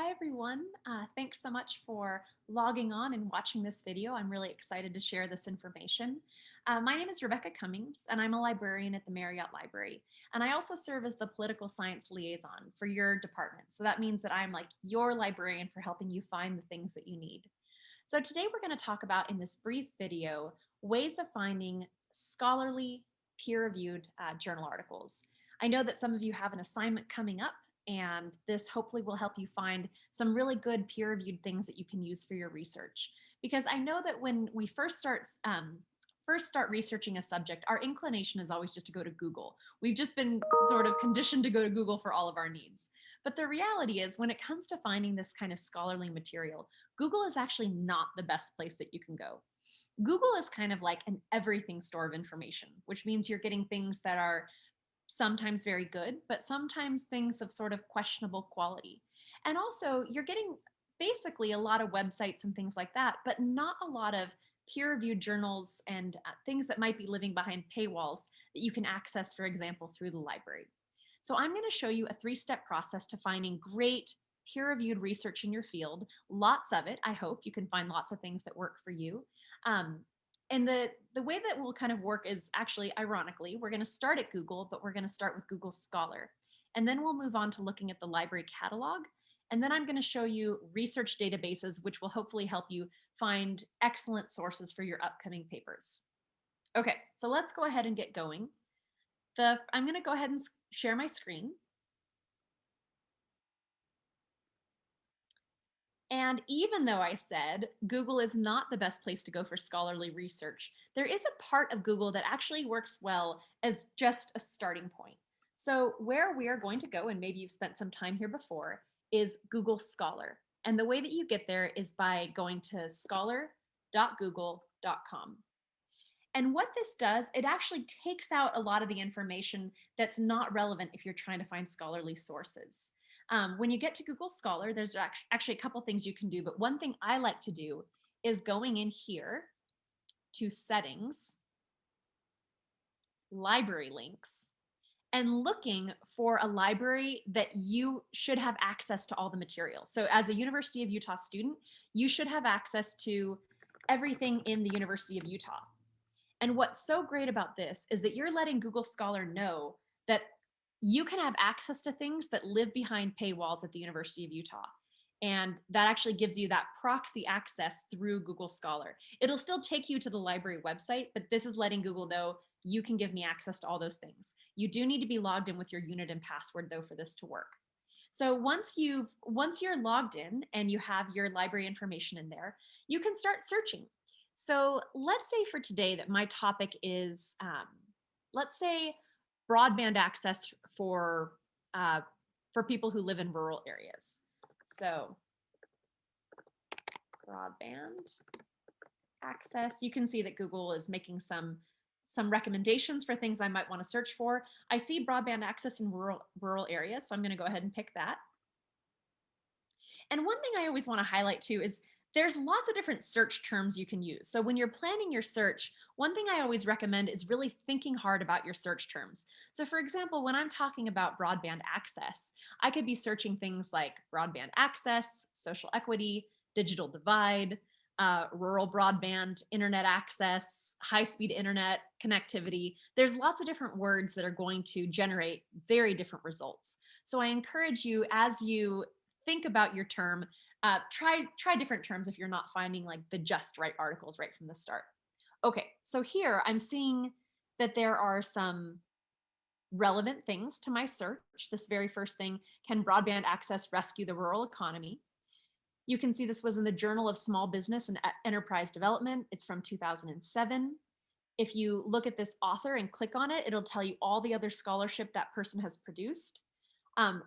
Hi everyone. Thanks so much for logging on and watching this video. I'm really excited to share this information. My name is Rebecca Cummings and I'm a librarian at the Marriott Library. And I also serve as the political science liaison for your department. So that means that I'm like your librarian for helping you find the things that you need. So today we're going to talk about in this brief video, ways of finding scholarly peer-reviewed journal articles. I know that some of you have an assignment coming up and this hopefully will help you find some really good peer-reviewed things that you can use for your research. Because I know that when we first start researching a subject, our inclination is always just to go to Google. We've just been sort of conditioned to go to Google for all of our needs. But the reality is when it comes to finding this kind of scholarly material, Google is actually not the best place that you can go. Google is kind of like an everything store of information, which means you're getting things that are sometimes very good, but sometimes things of sort of questionable quality. And also you're getting basically a lot of websites and things like that, but not a lot of peer-reviewed journals and things that might be living behind paywalls that you can access, for example, through the library. So I'm going to show you a three-step process to finding great peer-reviewed research in your field. Lots of it, I hope. You can find lots of things that work for you. Um, and the way that will kind of work is actually, ironically, we're going to start at Google, but we're going to start with Google Scholar. And then we'll move on to looking at the library catalog. And then I'm going to show you research databases, which will hopefully help you find excellent sources for your upcoming papers. Okay, so let's go ahead and get going. I'm going to go ahead and share my screen. And even though I said Google is not the best place to go for scholarly research, there is a part of Google that actually works well as just a starting point. So where we are going to go, and maybe you've spent some time here before, is Google Scholar. And the way that you get there is by going to scholar.google.com. And what this does, it actually takes out a lot of the information that's not relevant if you're trying to find scholarly sources. When you get to Google Scholar, there's actually a couple things you can do, but one thing I like to do is going in here to Settings, Library Links, and looking for a library that you should have access to all the material. So as a University of Utah student, you should have access to everything in the University of Utah. And what's so great about this is that you're letting Google Scholar know that you can have access to things that live behind paywalls at the University of Utah. And that actually gives you that proxy access through Google Scholar. It'll still take you to the library website, but this is letting Google know you can give me access to all those things. You do need to be logged in with your unit and password though for this to work. So once you're logged in and you have your library information in there, you can start searching. So let's say for today that my topic is, let's say broadband access for people who live in rural areas. So broadband access, you can see that Google is making some recommendations for things I might want to search for. I see broadband access in rural areas, so I'm going to go ahead and pick that. And one thing I always want to highlight too is there's lots of different search terms you can use. So when you're planning your search, one thing I always recommend is really thinking hard about your search terms. So for example, when I'm talking about broadband access, I could be searching things like broadband access, social equity, digital divide, rural broadband, internet access, high-speed internet connectivity. There's lots of different words that are going to generate very different results. So I encourage you, as you think about your term, try different terms if you're not finding like the just right articles right from the start. Okay, so here I'm seeing that there are some relevant things to my search. This very first thing, can broadband access rescue the rural economy? You can see this was in the Journal of Small Business and Enterprise Development. It's from 2007. If you look at this author and click on it, it'll tell you all the other scholarship that person has produced.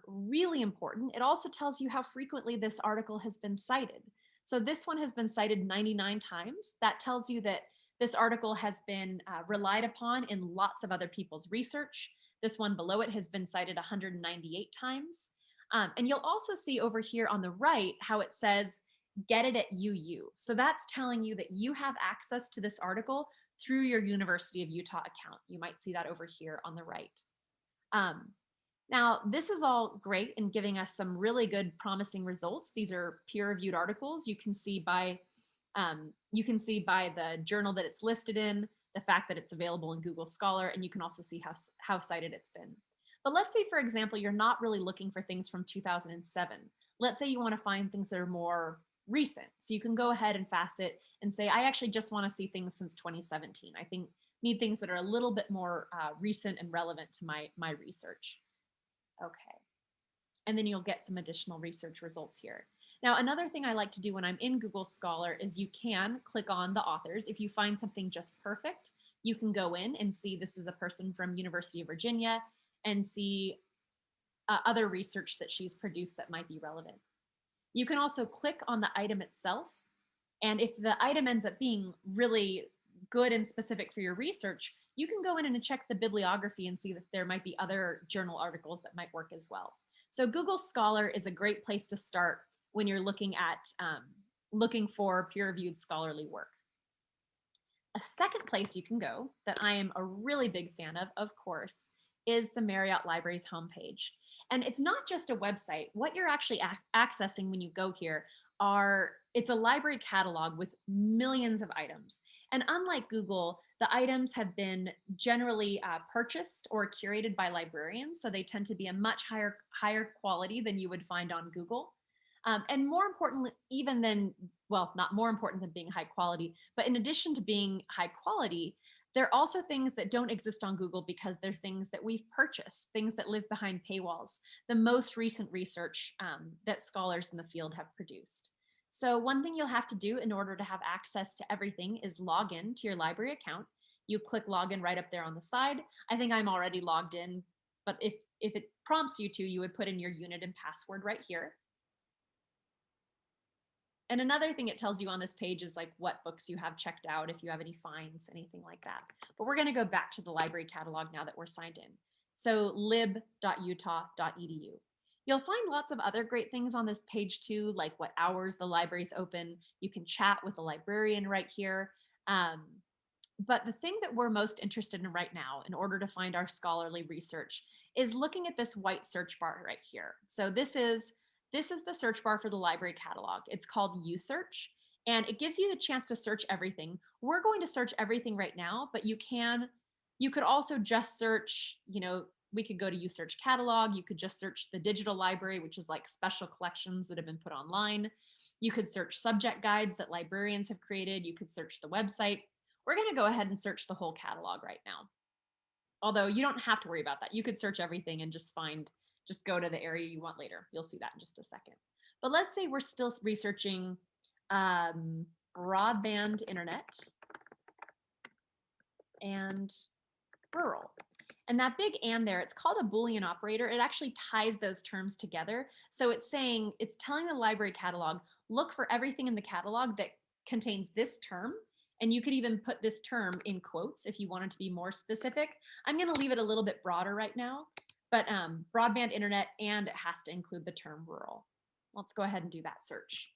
Really important, it also tells you how frequently this article has been cited. So this one has been cited 99 times. That tells you that this article has been relied upon in lots of other people's research. This one below it has been cited 198 times. And you'll also see over here on the right how it says, get it at UU. So that's telling you that you have access to this article through your University of Utah account. You might see that over here on the right. Now, this is all great in giving us some really good promising results. These are peer-reviewed articles. You can see by the journal that it's listed in, the fact that it's available in Google Scholar, and you can also see how cited it's been. But let's say, for example, you're not really looking for things from 2007. Let's say you want to find things that are more recent. So you can go ahead and facet and say, I actually just want to see things since 2017. I think need things that are a little bit more recent and relevant to my research. Okay. And then you'll get some additional research results here. Now, another thing I like to do when I'm in Google Scholar is you can click on the authors. If you find something just perfect, you can go in and see this is a person from University of Virginia and see other research that she's produced that might be relevant. You can also click on the item itself. And if the item ends up being really good and specific for your research, you can go in and check the bibliography and see that there might be other journal articles that might work as well. So Google Scholar is a great place to start when you're looking for peer-reviewed scholarly work. A second place you can go that I am a really big fan of course, is the Marriott Library's homepage. And it's not just a website. What you're actually accessing when you go here it's a library catalog with millions of items. And unlike Google, the items have been generally purchased or curated by librarians, so they tend to be a much higher quality than you would find on Google. And more importantly, not more important than being high quality, but in addition to being high quality, they're also things that don't exist on Google because they're things that we've purchased, things that live behind paywalls, the most recent research that scholars in the field have produced. So one thing you'll have to do in order to have access to everything is log in to your library account. You click login right up there on the side. I think I'm already logged in, but if it prompts you to, you would put in your unit and password right here. And another thing it tells you on this page is like what books you have checked out, if you have any finds, anything like that. But we're going to go back to the library catalog now that we're signed in. So lib.utah.edu. You'll find lots of other great things on this page too, like what hours the library's open. You can chat with a librarian right here. But the thing that we're most interested in right now in order to find our scholarly research is looking at this white search bar right here. So this is the search bar for the library catalog. It's called USearch, and it gives you the chance to search everything. We're going to search everything right now, but you could also just search, we could go to USearch catalog. You could just search the digital library, which is like special collections that have been put online. You could search subject guides that librarians have created. You could search the website. We're going to go ahead and search the whole catalog right now. Although you don't have to worry about that. You could search everything and just go to the area you want later. You'll see that in just a second. But let's say we're still researching broadband internet and rural. And that big and there, it's called a Boolean operator. It actually ties those terms together. So it's telling the library catalog, look for everything in the catalog that contains this term. And you could even put this term in quotes if you wanted to be more specific. I'm going to leave it a little bit broader right now, but broadband internet, and it has to include the term rural. Let's go ahead and do that search.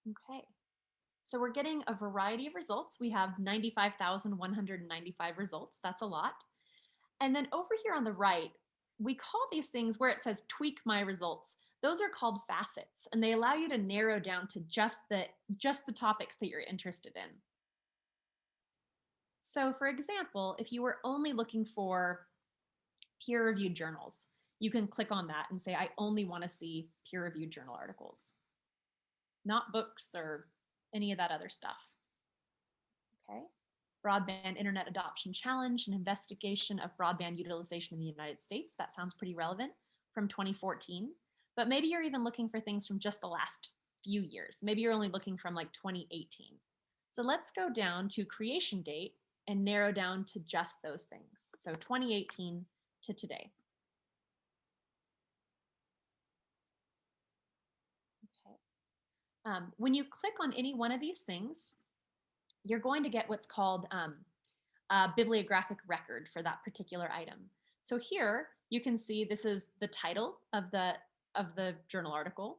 Okay. So we're getting a variety of results. We have 95,195 results. That's a lot. And then over here on the right, we call these things where it says tweak my results. Those are called facets, and they allow you to narrow down to just the topics that you're interested in. So for example, if you were only looking for peer-reviewed journals, you can click on that and say, I only want to see peer-reviewed journal articles, not books or any of that other stuff. Okay. Broadband Internet Adoption Challenge, an investigation of broadband utilization in the United States. That sounds pretty relevant, from 2014. But maybe you're even looking for things from just the last few years. Maybe you're only looking from like 2018. So let's go down to creation date and narrow down to just those things. So 2018 to today. Okay. When you click on any one of these things, you're going to get what's called a bibliographic record for that particular item. So here you can see this is the title of the journal article,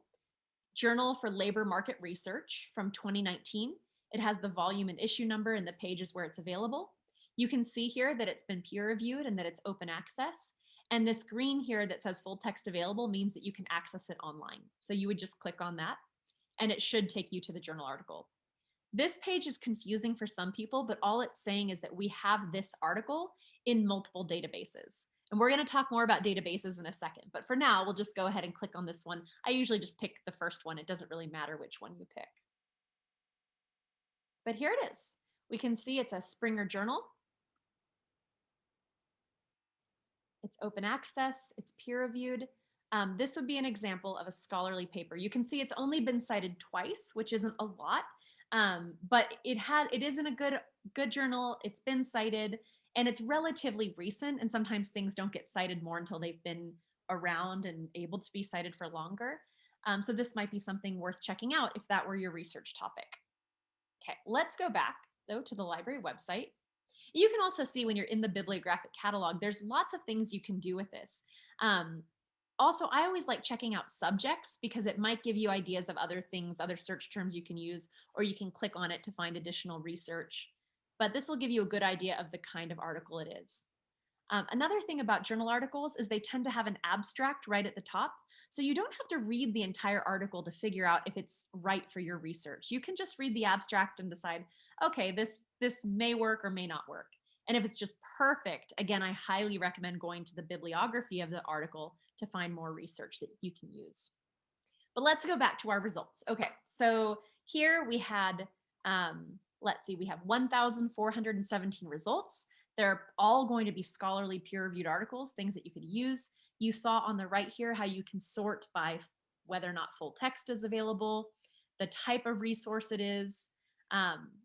Journal for Labor Market Research from 2019. It has the volume and issue number and the pages where it's available. You can see here that it's been peer reviewed and that it's open access. And this green here that says full text available means that you can access it online. So you would just click on that and it should take you to the journal article. This page is confusing for some people, but all it's saying is that we have this article in multiple databases. And we're going to talk more about databases in a second, but for now, we'll just go ahead and click on this one. I usually just pick the first one. It doesn't really matter which one you pick. But here it is. We can see it's a Springer journal. It's open access, it's peer reviewed. This would be an example of a scholarly paper. You can see it's only been cited twice, which isn't a lot, but it is in a good journal. It's been cited and it's relatively recent. And sometimes things don't get cited more until they've been around and able to be cited for longer. So this might be something worth checking out if that were your research topic. Okay, let's go back though to the library website. You can also see when you're in the bibliographic catalog, there's lots of things you can do with this. Also, I always like checking out subjects because it might give you ideas of other things, other search terms you can use, or you can click on it to find additional research. But this will give you a good idea of the kind of article it is. Another thing about journal articles is they tend to have an abstract right at the top. So you don't have to read the entire article to figure out if it's right for your research. You can just read the abstract and decide, okay, this may work or may not work. And if it's just perfect, again, I highly recommend going to the bibliography of the article to find more research that you can use. But let's go back to our results. Okay, so here we had, let's see, we have 1,417 results. They're all going to be scholarly peer-reviewed articles, things that you could use. You saw on the right here how you can sort by whether or not full text is available, the type of resource it is.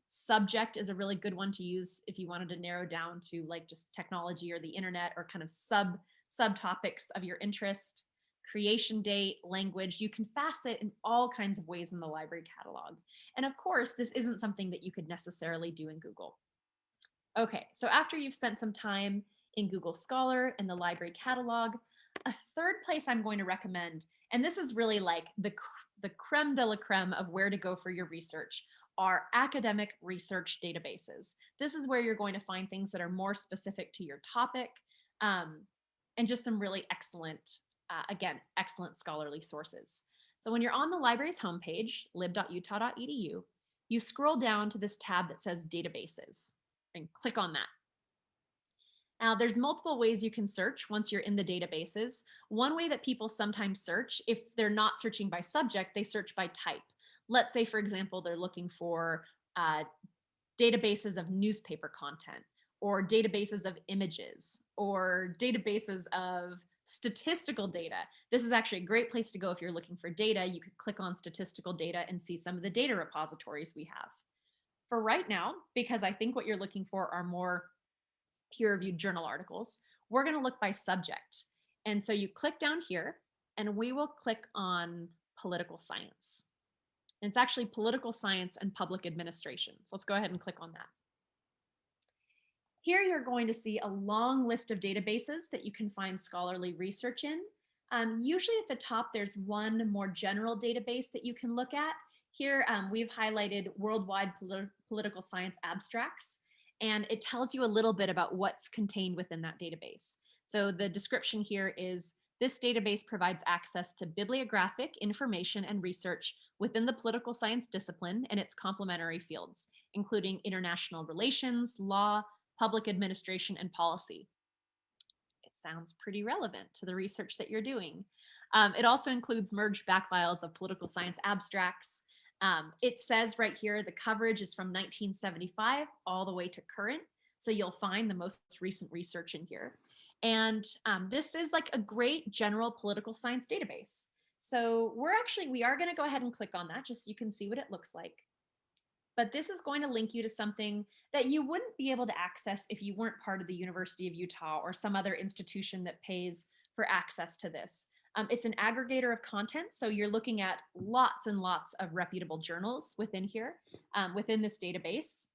Subject is a really good one to use if you wanted to narrow down to like just technology or the internet or kind of subtopics of your interest. Creation date, language, you can facet in all kinds of ways in the library catalog. And of course, this isn't something that you could necessarily do in Google. Okay, so after you've spent some time in Google Scholar and the library catalog, a third place I'm going to recommend, and this is really like the creme de la creme of where to go for your research, are academic research databases. This is where you're going to find things that are more specific to your topic, and just some really excellent, again, excellent scholarly sources. So when you're on the library's homepage, lib.utah.edu, you scroll down to this tab that says databases and click on that. Now, there's multiple ways you can search once you're in the databases. One way that people sometimes search, if they're not searching by subject, they search by type. Let's say, for example, they're looking for databases of newspaper content, or databases of images, or databases of statistical data. This is actually a great place to go if you're looking for data. You could click on statistical data and see some of the data repositories we have. For right now, because I think what you're looking for are more peer-reviewed journal articles, we're going to look by subject. And so you click down here and we will click on political science. And it's actually political science and public administration. So let's go ahead and click on that. Here you're going to see a long list of databases that you can find scholarly research in. Usually at the top, there's one more general database that you can look at. Here we've highlighted worldwide political science abstracts, and it tells you a little bit about what's contained within that database. So the description here is, this database provides access to bibliographic information and research within the political science discipline and its complementary fields, including international relations, law, public administration, and policy. It sounds pretty relevant to the research that you're doing. It also includes merged back files of political science abstracts. It says right here, the coverage is from 1975 all the way to current. So you'll find the most recent research in here. And this is like a great general political science database. So we are going to go ahead and click on that just so you can see what it looks like. But this is going to link you to something that you wouldn't be able to access if you weren't part of the University of Utah or some other institution that pays for access to this. It's an aggregator of content, so you're looking at lots and lots of reputable journals within here, within this database.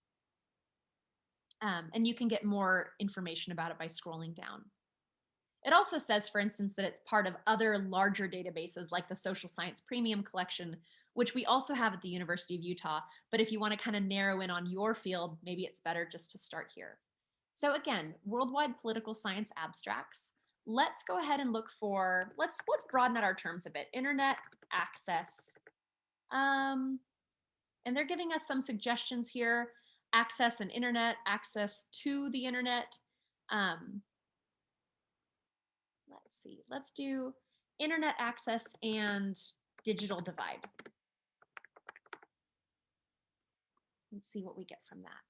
And you can get more information about it by scrolling down. It also says, for instance, that it's part of other larger databases like the Social Science Premium Collection, which we also have at the University of Utah. But if you want to kind of narrow in on your field, maybe it's better just to start here. So again, worldwide political science abstracts. Let's go ahead and look for, let's broaden out our terms a bit. Internet access. And they're giving us some suggestions here. Access and internet, access to the internet. Let's see, let's do internet access and digital divide. Let's see what we get from that.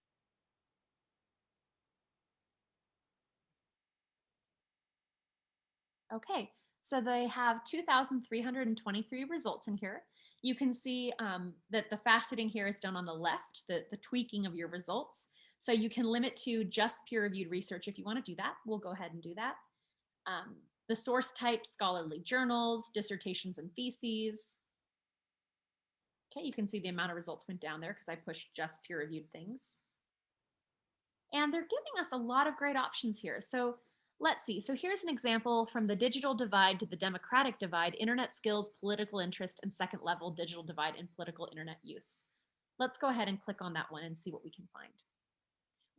Okay, so they have 2,323 results in here. You can see that the faceting here is done on the left, the tweaking of your results. So you can limit to just peer-reviewed research if you want to do that. We'll go ahead and do that. The source type, scholarly journals, dissertations and theses. Okay, you can see the amount of results went down there because I pushed just peer-reviewed things. And they're giving us a lot of great options here. So let's see. So here's an example from the digital divide to the democratic divide, internet skills, political interest, and second level digital divide in political internet use. Let's go ahead and click on that one and see what we can find.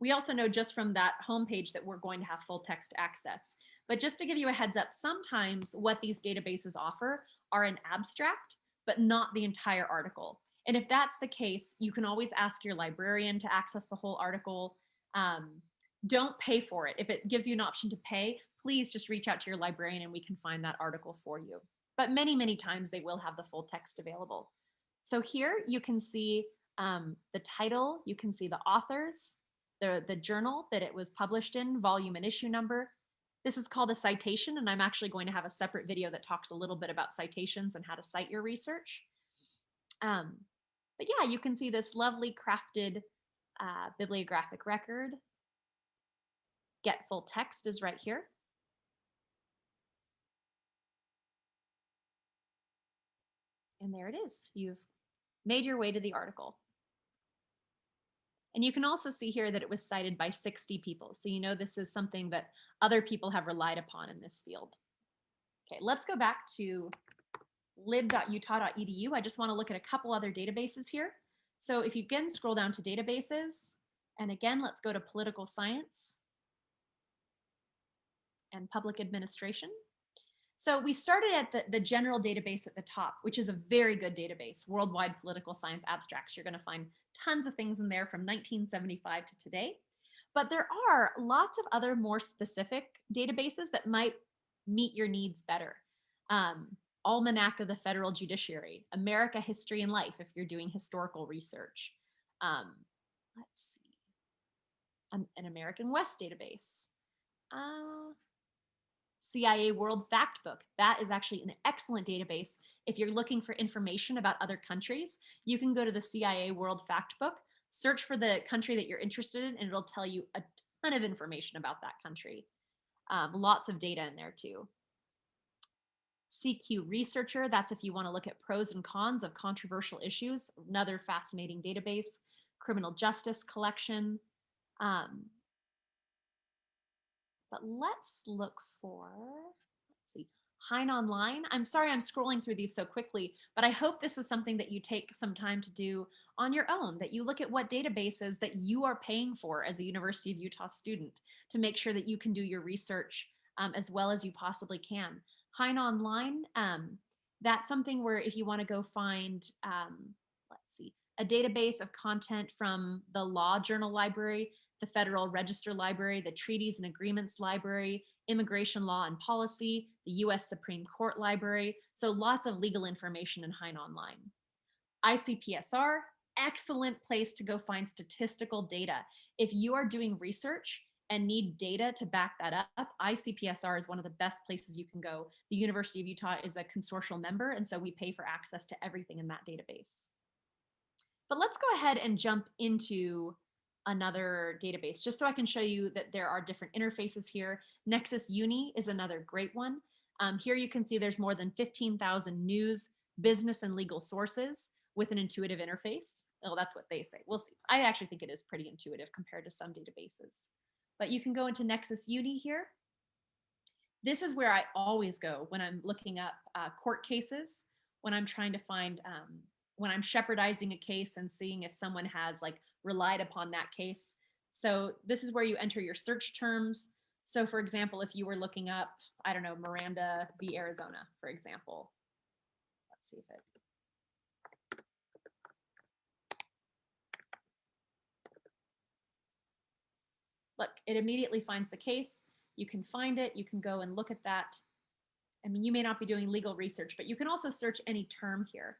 We also know just from that homepage that we're going to have full text access. But just to give you a heads up, sometimes what these databases offer are an abstract, but not the entire article. And if that's the case, you can always ask your librarian to access the whole article. Don't pay for it. If it gives you an option to pay, please just reach out to your librarian and we can find that article for you. But many, many times they will have the full text available. So here you can see the title, you can see the authors, the journal that it was published in, volume and issue number. This is called a citation, and I'm actually going to have a separate video that talks a little bit about citations and how to cite your research. But yeah, you can see this lovely crafted bibliographic record. Get full text is right here. And there it is. You've made your way to the article. And you can also see here that it was cited by 60 people. So you know this is something that other people have relied upon in this field. Okay, let's go back to lib.utah.edu. I just want to look at a couple other databases here. So if you again scroll down to databases, and again, let's go to political science and public administration. So we started at the general database at the top, which is a very good database, Worldwide Political Science Abstracts. You're going to find tons of things in there from 1975 to today. But there are lots of other more specific databases that might meet your needs better. Almanac of the Federal Judiciary, America History and Life if you're doing historical research. Let's see, an American West database. CIA World Factbook. That is actually an excellent database. If you're looking for information about other countries, you can go to the CIA World Factbook, search for the country that you're interested in, and it'll tell you a ton of information about that country. Lots of data in there too. CQ Researcher, that's if you want to look at pros and cons of controversial issues, another fascinating database. Criminal Justice Collection. But let's look for, let's see, Hein Online. I'm sorry I'm scrolling through these so quickly, but I hope this is something that you take some time to do on your own, that you look at what databases that you are paying for as a University of Utah student to make sure that you can do your research as well as you possibly can. Hein Online, that's something where if you want to go find, let's see, a database of content from the Law Journal Library, the Federal Register Library, the Treaties and Agreements Library, Immigration Law and Policy, the US Supreme Court Library. So lots of legal information in Hein Online. Icpsr, excellent place to go find statistical data. If you are doing research and need data to back that up, Icpsr is one of the best places you can go. The University of Utah is a consortial member, and so we pay for access to everything in that database. But let's go ahead and jump into another database just so I can show you that there are different interfaces here. Nexus Uni is another great one. Here you can see there's more than 15,000 news, business, and legal sources with an intuitive interface. Oh, that's what they say. We'll see. I actually think it is pretty intuitive compared to some databases. But you can go into Nexus Uni here. This is where I always go when I'm looking up court cases, when I'm trying to find when I'm shepherdizing a case and seeing if someone has like relied upon that case. So this is where you enter your search terms. So for example, if you were looking up, I don't know, Miranda v. Arizona, for example. Let's see if it. Look, it immediately finds the case. You can find it. You can go and look at that. I mean, you may not be doing legal research, but you can also search any term here.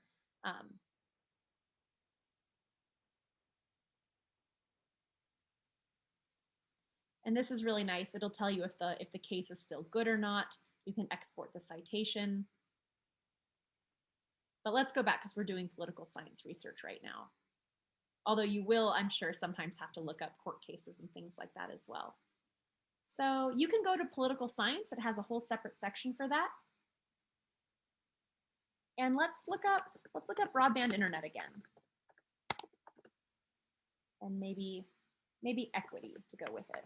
And this is really nice. It'll tell you if the case is still good or not. You can export the citation. But let's go back because we're doing political science research right now. Although you will, I'm sure, sometimes have to look up court cases and things like that as well. So you can go to political science. It has a whole separate section for that. And let's look up broadband internet again. And maybe equity to go with it.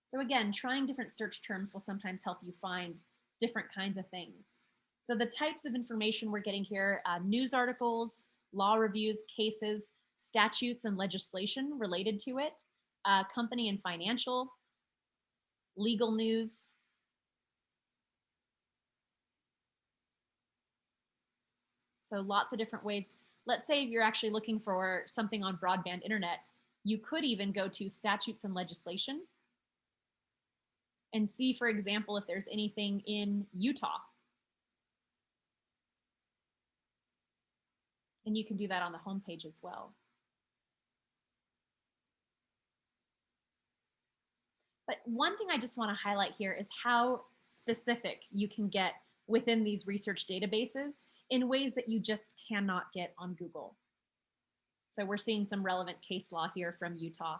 So again, trying different search terms will sometimes help you find different kinds of things. So the types of information we're getting here, news articles, law reviews, cases, statutes and legislation related to it, company and financial, legal news. So lots of different ways. Let's say if you're actually looking for something on broadband internet, you could even go to statutes and legislation and see, for example, if there's anything in Utah. And you can do that on the homepage as well. But one thing I just want to highlight here is how specific you can get within these research databases in ways that you just cannot get on Google. So we're seeing some relevant case law here from Utah.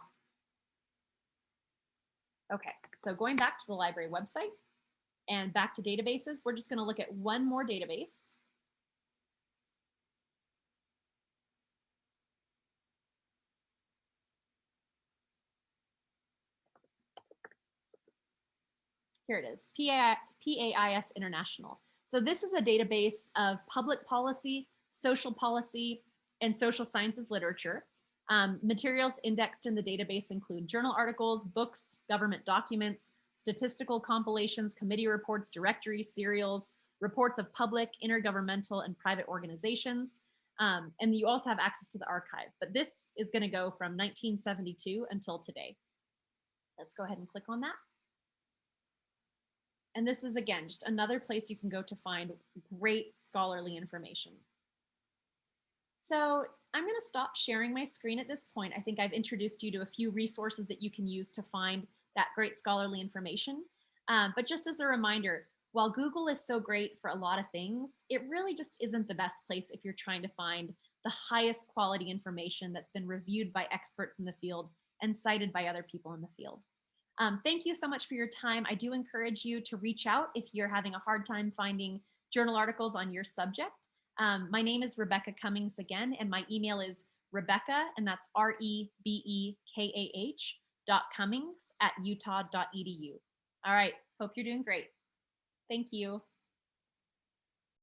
Okay, so going back to the library website and back to databases, we're just going to look at one more database. Here it is, PAIS International. So this is a database of public policy, social policy, and social sciences literature. Materials indexed in the database include journal articles, books, government documents, statistical compilations, committee reports, directories, serials, reports of public, intergovernmental, and private organizations. And you also have access to the archive. But this is going to go from 1972 until today. Let's go ahead and click on that. And this is, again, just another place you can go to find great scholarly information. So I'm going to stop sharing my screen at this point. I think I've introduced you to a few resources that you can use to find that great scholarly information. But just as a reminder, while Google is so great for a lot of things, it really just isn't the best place if you're trying to find the highest quality information that's been reviewed by experts in the field and cited by other people in the field. Thank you so much for your time. I do encourage you to reach out if you're having a hard time finding journal articles on your subject. My name is Rebecca Cummings again, and my email is Rebecca, and that's REBEKAH.Cummings@utah.edu. All right, hope you're doing great. Thank you.